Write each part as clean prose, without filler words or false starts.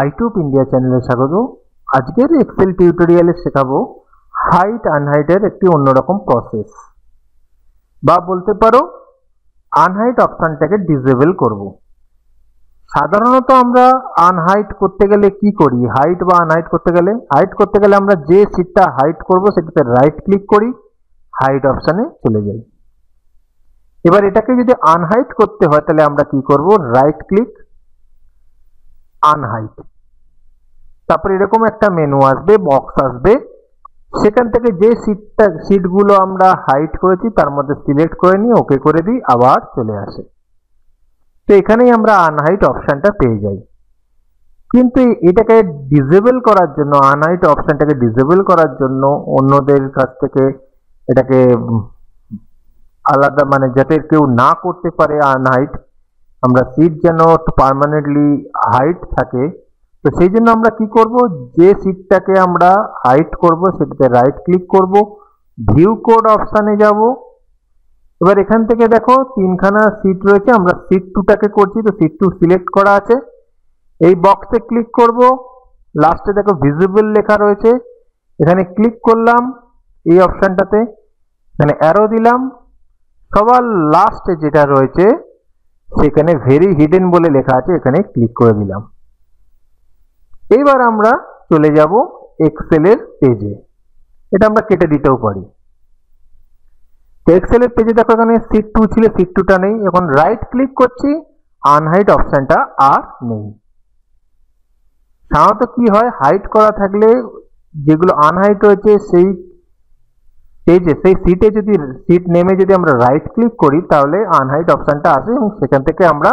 আইটিউব India চ্যানেলে স্বাগত। আজকের এক্সেল টিউটোরিয়ালে শেখাবো হাইট আনহাইটের একটি অন্যরকম প্রসেস, বা বলতে পারো আনহাইট অপশনটাকে ডিসেবল করব। সাধারণত আমরা আনহাইট করতে গেলে কি করি? হাইট বা আনহাইট করতে গেলে আমরা যে শীটটা হাইট করব সেটাতে রাইট ক্লিক করি, হাইট অপশনে চলে যাই। এবার এটাকে যদি আনহাইট করতে হয় তাহলে আমরা কি করব? রাইট ক্লিক, আনহাইট, তারপর এরকম একটা মেনু আসবে, বক্স আসবে, সেখান থেকে যে শীটগুলো আমরা হাইট করেছি তার মধ্যে সিলেক্ট করে নিয়ে ওকে করে দিই, আবার চলে আসে। তো এখানেই আমরা আনহাইট অপশনটা পেয়ে যাই। কিন্তু এটাকে ডিসেবল করার জন্য, আনহাইট অপশনটাকে ডিসেবল করার জন্য অন্যদের কাছ থেকে এটাকে আলাদা, মানে যাতে কেউ না করতে পারে আনহাইট, আমরা শীট যেন পার্মানেন্টলি হাইট থাকে, তো সেই জন্য আমরা কি করব? যে শীটটাকে আমরা হাইট করব সেটাতে রাইট ক্লিক করব, ভিউ কোড অপশানে যাব। এবার এখান থেকে দেখো তিনখানা শীট রয়েছে, আমরা শীট 2টাকে করছি, তো শীট 2 সিলেক্ট করা আছে। এই বক্সে ক্লিক করব, লাস্টে দেখো ভিজিবল লেখা রয়েছে, এখানে ক্লিক করলাম এই অপশানটাতে, এখানে অ্যারো দিলাম, সবার লাস্টে যেটা রয়েছে সেখানে ভেরি হিডেন বলে লেখা আছে, এখানে ক্লিক করে দিলাম। এইবার আমরা চলে যাব এক্সেলের পেজে। এটা আমরা কেটে দিতেও পারি। তো এক্সেলের পেজে দেখো এখানে শীট 2 ছিল, শীট 2টা নেই। এখন রাইট ক্লিক করছি, আনহাইট অপশনটা আর নেই। সাধারণত কি হয়, হাইট করা থাকলে যেগুলো আনহাইট রয়েছে সেই পেজে, সেই শীটে যদি শীট নেমে যদি আমরা রাইট ক্লিক করি তাহলে আনহাইট অপশনটা আসে এবং সেখান থেকে আমরা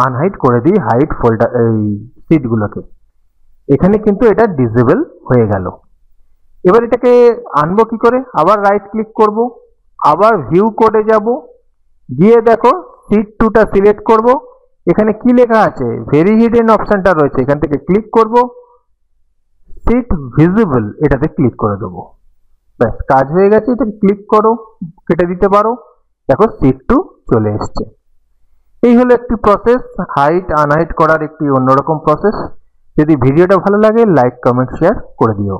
আনহাইট করে দিই হাইট ফোল্ডার এই শীটগুলোকে। এখানে কিন্তু এটা ডিসেবল হয়ে গেল। এবার এটাকে আনবো কি করে? আবার রাইট ক্লিক করব, আবার ভিউ কোডে যাব, গিয়ে দেখো শীট 2টা সিলেক্ট করব, এখানে কি লেখা আছে? ভেরি হিডেন অপশনটা রয়েছে, এখান থেকে ক্লিক করব, শীট ভিজিবল এটাতে ক্লিক করে দেবো। ব্যাস, কাজ হয়ে গেছে। এটাকে ক্লিক করো, কেটে দিতে পারো, দেখো শীট 2 চলে এসছে। এই হলো একটি প্রসেস, হাইট আনহাইট করার একটি অন্যরকম প্রসেস। যদি ভিডিওটা ভালো লাগে লাইক, কমেন্ট, শেয়ার করে দিও।